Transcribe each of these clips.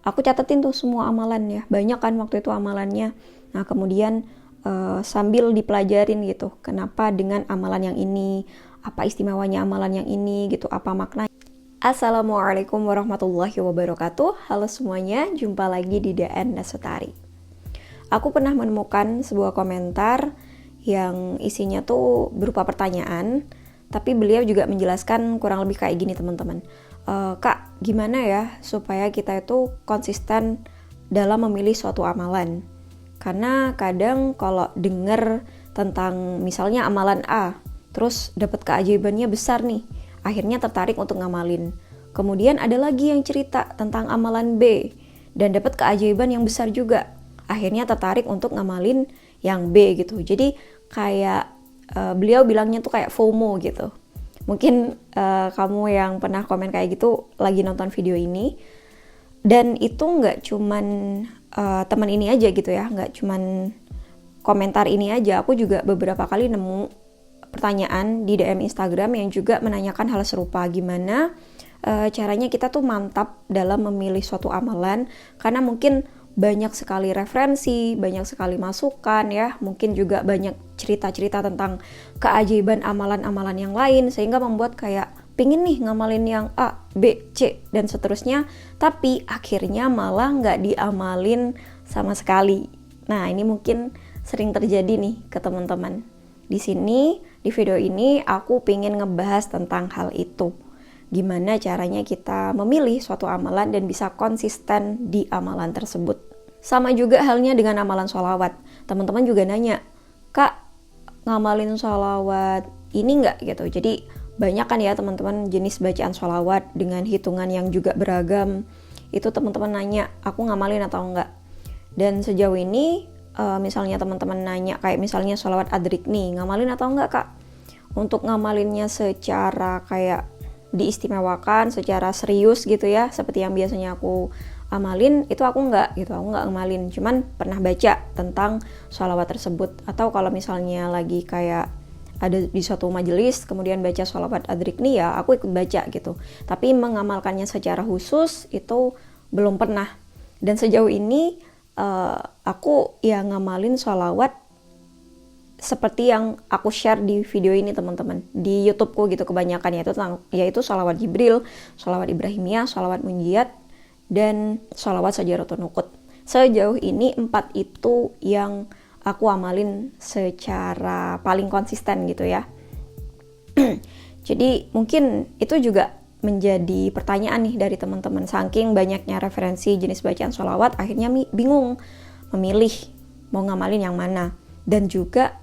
aku catetin tuh semua amalan ya, banyak kan waktu itu amalannya. Nah kemudian sambil dipelajarin gitu, kenapa dengan amalan yang ini, apa istimewanya amalan yang ini gitu, apa maknanya. Assalamualaikum warahmatullahi wabarakatuh. Halo semuanya, jumpa lagi di DN Dasutari. Aku pernah menemukan sebuah komentar yang isinya tuh berupa pertanyaan, tapi beliau juga menjelaskan kurang lebih kayak gini teman-teman. Kak, gimana ya supaya kita itu konsisten dalam memilih suatu amalan? Karena kadang kalau denger tentang misalnya amalan A, terus dapat keajaibannya besar nih, akhirnya tertarik untuk ngamalin. Kemudian ada lagi yang cerita tentang amalan B, dan dapat keajaiban yang besar juga, akhirnya tertarik untuk ngamalin yang B gitu. Jadi kayak beliau bilangnya tuh kayak FOMO gitu. Mungkin kamu yang pernah komen kayak gitu lagi nonton video ini. Dan itu nggak cuman teman ini aja gitu ya, nggak cuman komentar ini aja. Aku juga beberapa kali nemu pertanyaan di DM Instagram yang juga menanyakan hal serupa, gimana caranya kita tuh mantap dalam memilih suatu amalan, karena mungkin banyak sekali referensi, banyak sekali masukan ya, mungkin juga banyak cerita-cerita tentang keajaiban amalan-amalan yang lain, sehingga membuat kayak pingin nih ngamalin yang A, B, C, dan seterusnya, tapi akhirnya malah nggak diamalin sama sekali. Nah ini mungkin sering terjadi nih ke teman-teman. Di sini, di video ini aku pengen ngebahas tentang hal itu. Gimana caranya kita memilih suatu amalan dan bisa konsisten di amalan tersebut. Sama juga halnya dengan amalan sholawat. Teman-teman juga nanya, Kak, ngamalin sholawat ini nggak gitu? Jadi banyak kan ya teman-teman jenis bacaan sholawat dengan hitungan yang juga beragam. Itu teman-teman nanya, aku ngamalin atau enggak? Dan sejauh ini, misalnya teman-teman nanya kayak misalnya sholawat adrik nih, ngamalin atau enggak Kak? Untuk ngamalinnya secara kayak diistimewakan, secara serius gitu ya, seperti yang biasanya aku amalin, itu aku enggak gitu, aku enggak ngamalin, cuman pernah baca tentang sholawat tersebut. Atau kalau misalnya lagi kayak ada di suatu majelis kemudian baca sholawat adrik nih ya, aku ikut baca gitu, tapi mengamalkannya secara khusus itu belum pernah. Dan sejauh ini aku ya ngamalin sholawat seperti yang aku share di video ini teman-teman, di YouTubeku gitu kebanyakan, yaitu sholawat Jibril, sholawat Ibrahimiyah, sholawat Munjiat, dan sholawat Sajaratun Nuqut. Sejauh ini 4 itu yang aku amalin secara paling konsisten gitu ya. Jadi mungkin itu juga menjadi pertanyaan nih dari teman-teman, saking banyaknya referensi jenis bacaan sholawat, akhirnya bingung memilih mau ngamalin yang mana. Dan juga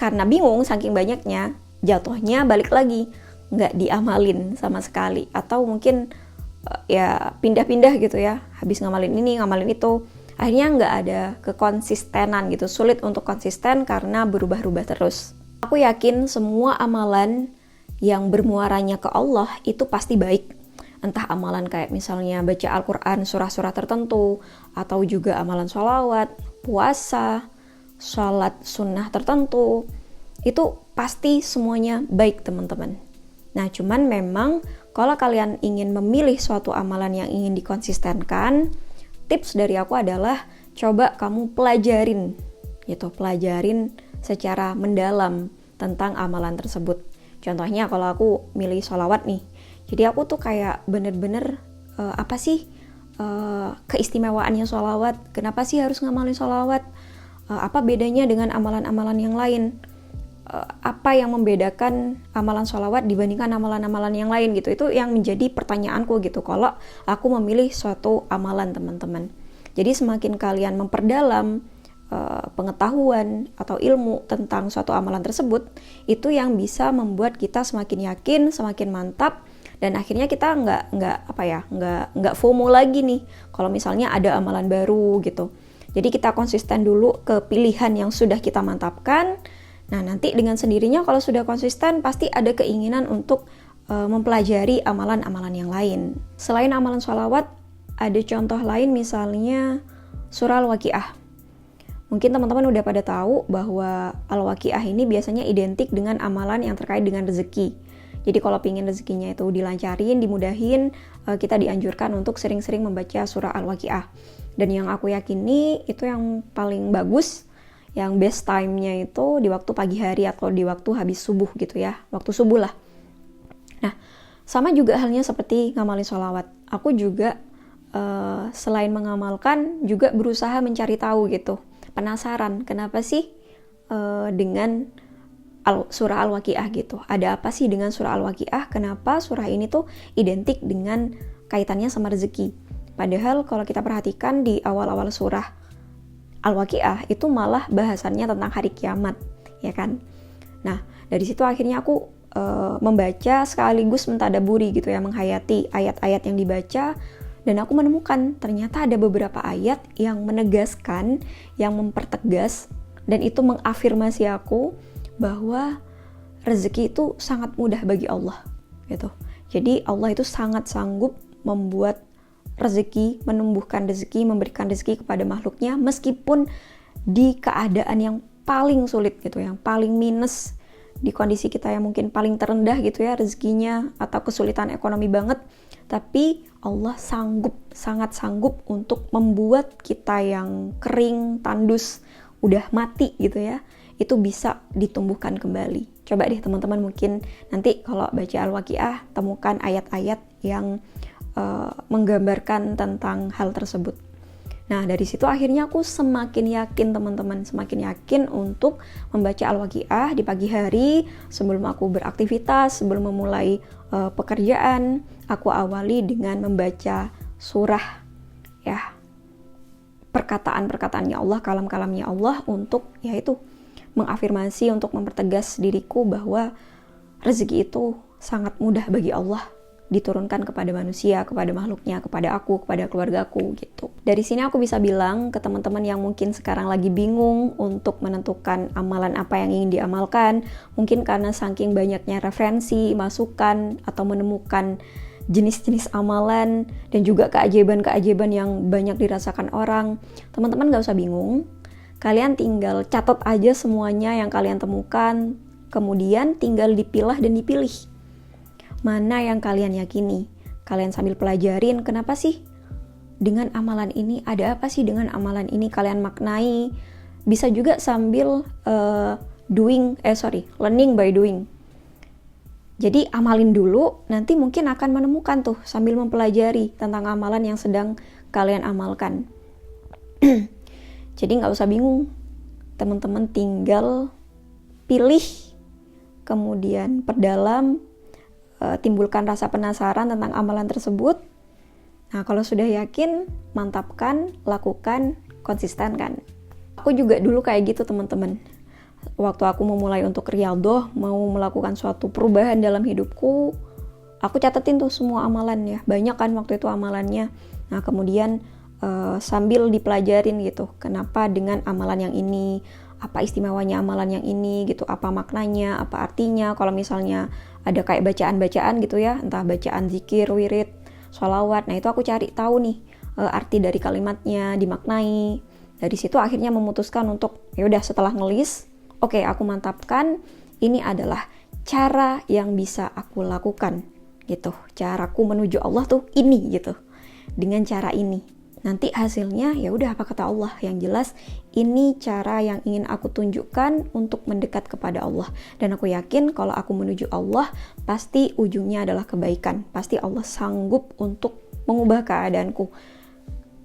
karena bingung saking banyaknya, jatuhnya balik lagi nggak diamalin sama sekali, atau mungkin ya pindah-pindah gitu ya, habis ngamalin ini ngamalin itu, akhirnya nggak ada kekonsistenan gitu, sulit untuk konsisten karena berubah-ubah terus. Aku yakin semua amalan yang bermuaranya ke Allah itu pasti baik, entah amalan kayak misalnya baca Al-Quran surah-surah tertentu, atau juga amalan sholawat, puasa, sholat sunnah tertentu, itu pasti semuanya baik teman-teman. Nah cuman memang kalau kalian ingin memilih suatu amalan yang ingin dikonsistenkan, tips dari aku adalah coba kamu pelajarin gitu, pelajarin secara mendalam tentang amalan tersebut. Contohnya kalau aku milih sholawat nih, jadi aku tuh kayak bener-bener apa sih keistimewaannya sholawat, kenapa sih harus ngamalin sholawat, apa bedanya dengan amalan-amalan yang lain, apa yang membedakan amalan sholawat dibandingkan amalan-amalan yang lain gitu. Itu yang menjadi pertanyaanku gitu kalau aku memilih suatu amalan teman-teman. Jadi semakin kalian memperdalam pengetahuan atau ilmu tentang suatu amalan tersebut, itu yang bisa membuat kita semakin yakin, semakin mantap, dan akhirnya kita nggak FOMO lagi nih kalau misalnya ada amalan baru gitu. Jadi kita konsisten dulu ke pilihan yang sudah kita mantapkan. Nah nanti dengan sendirinya kalau sudah konsisten pasti ada keinginan untuk mempelajari amalan-amalan yang lain. Selain amalan sholawat, ada contoh lain misalnya surah Al-Waqiah. Mungkin teman-teman udah pada tahu bahwa Al-Waqiah ini biasanya identik dengan amalan yang terkait dengan rezeki, Jadi kalau pingin rezekinya itu dilancarin, dimudahin, kita dianjurkan untuk sering-sering membaca surah Al-Waqiah. Dan yang aku yakini itu yang paling bagus, yang best time-nya itu di waktu pagi hari atau di waktu habis subuh gitu ya, waktu subuh lah. Nah, sama juga halnya seperti ngamalin sholawat. Aku juga selain mengamalkan juga berusaha mencari tahu gitu. Penasaran, kenapa sih dengan surah Al-Waqiah gitu. Ada apa sih dengan surah Al-Waqiah? Kenapa surah ini tuh identik dengan kaitannya sama rezeki? Padahal kalau kita perhatikan di awal-awal surah Al-Waqiah itu malah bahasannya tentang hari kiamat, ya kan? Nah, dari situ akhirnya aku membaca sekaligus mentadaburi gitu ya, menghayati ayat-ayat yang dibaca, dan aku menemukan ternyata ada beberapa ayat yang menegaskan, yang mempertegas, dan itu mengafirmasi aku bahwa rezeki itu sangat mudah bagi Allah gitu. Jadi Allah itu sangat sanggup membuat rezeki, menumbuhkan rezeki, memberikan rezeki kepada makhluknya meskipun di keadaan yang paling sulit gitu, yang paling minus, di kondisi kita yang mungkin paling terendah gitu ya rezekinya, atau kesulitan ekonomi banget, tapi Allah sanggup, sangat sanggup untuk membuat kita yang kering, tandus, udah mati gitu ya, itu bisa ditumbuhkan kembali. Coba deh teman-teman mungkin nanti kalau baca Al-Waqiah temukan ayat-ayat yang menggambarkan tentang hal tersebut. Nah, dari situ akhirnya aku semakin yakin teman-teman, semakin yakin untuk membaca Al-Waqiah di pagi hari sebelum aku beraktivitas, sebelum memulai pekerjaan. Aku awali dengan membaca surah ya, perkataan-perkataannya Allah, kalam-kalamnya Allah, untuk yaitu mengafirmasi, untuk mempertegas diriku bahwa rezeki itu sangat mudah bagi Allah diturunkan kepada manusia, kepada makhluknya, kepada aku, kepada keluargaku gitu. Dari sini aku bisa bilang ke teman-teman yang mungkin sekarang lagi bingung untuk menentukan amalan apa yang ingin diamalkan, mungkin karena saking banyaknya referensi, masukan, atau menemukan jenis-jenis amalan dan juga keajaiban-keajaiban yang banyak dirasakan orang. Teman-teman gak usah bingung, kalian tinggal catat aja semuanya yang kalian temukan, kemudian tinggal dipilah dan dipilih mana yang kalian yakini. Kalian sambil pelajarin, kenapa sih dengan amalan ini, ada apa sih dengan amalan ini, kalian maknai. Bisa juga sambil learning by doing. Jadi amalin dulu, nanti mungkin akan menemukan tuh sambil mempelajari tentang amalan yang sedang kalian amalkan. Jadi gak usah bingung, teman-teman tinggal pilih, kemudian perdalam, timbulkan rasa penasaran tentang amalan tersebut. Nah, kalau sudah yakin, mantapkan, lakukan, konsistenkan. Aku juga dulu kayak gitu teman-teman. Waktu aku memulai untuk riyadhah, mau melakukan suatu perubahan dalam hidupku, aku catetin tuh semua amalannya. Banyak kan waktu itu amalannya. Nah, kemudian sambil dipelajarin gitu, kenapa dengan amalan yang ini, apa istimewanya amalan yang ini gitu, apa maknanya, apa artinya. Kalau misalnya ada kayak bacaan-bacaan gitu ya, entah bacaan zikir, wirid, sholawat, nah itu aku cari tahu nih arti dari kalimatnya, dimaknai. Dari situ akhirnya memutuskan untuk ya udah, setelah ngelis, oke, aku mantapkan ini adalah cara yang bisa aku lakukan gitu. Caraku menuju Allah tuh ini gitu. Dengan cara ini. Nanti hasilnya ya udah apa kata Allah, yang jelas ini cara yang ingin aku tunjukkan untuk mendekat kepada Allah, dan aku yakin kalau aku menuju Allah pasti ujungnya adalah kebaikan. Pasti Allah sanggup untuk mengubah keadaanku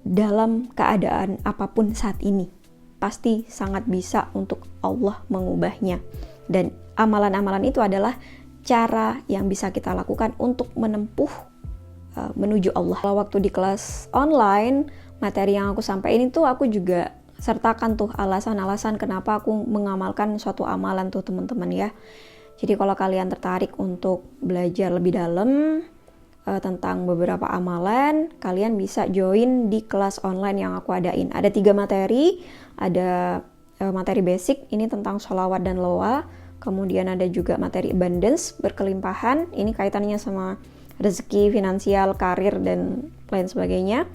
dalam keadaan apapun saat ini. Pasti sangat bisa untuk Allah mengubahnya, dan amalan-amalan itu adalah cara yang bisa kita lakukan untuk menempuh menuju Allah. Waktu di kelas online, materi yang aku sampaikan itu aku juga sertakan tuh alasan-alasan kenapa aku mengamalkan suatu amalan tuh teman-teman ya. Jadi kalau kalian tertarik untuk belajar lebih dalam tentang beberapa amalan, kalian bisa join di kelas online yang aku adain. Ada 3 materi, ada materi basic, ini tentang sholawat dan loa. Kemudian ada juga materi abundance, berkelimpahan, ini kaitannya sama rezeki, finansial, karir, dan lain sebagainya.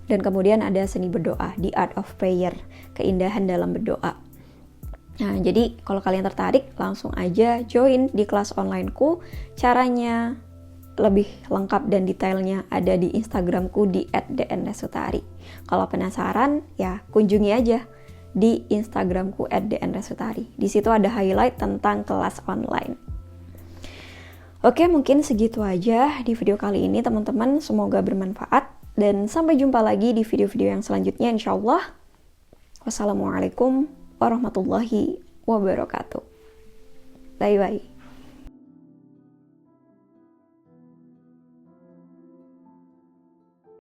Dan kemudian ada seni berdoa, the art of prayer, keindahan dalam berdoa. Nah, jadi kalau kalian tertarik, langsung aja join di kelas onlineku. Caranya lebih lengkap dan detailnya ada di Instagramku di @dnresutari. Kalau penasaran, ya kunjungi aja di Instagramku @dnresutari. Di situ ada highlight tentang kelas online. Oke, mungkin segitu aja di video kali ini teman-teman. Semoga bermanfaat dan sampai jumpa lagi di video-video yang selanjutnya insyaallah. Wassalamualaikum warahmatullahi wabarakatuh. Bye-bye.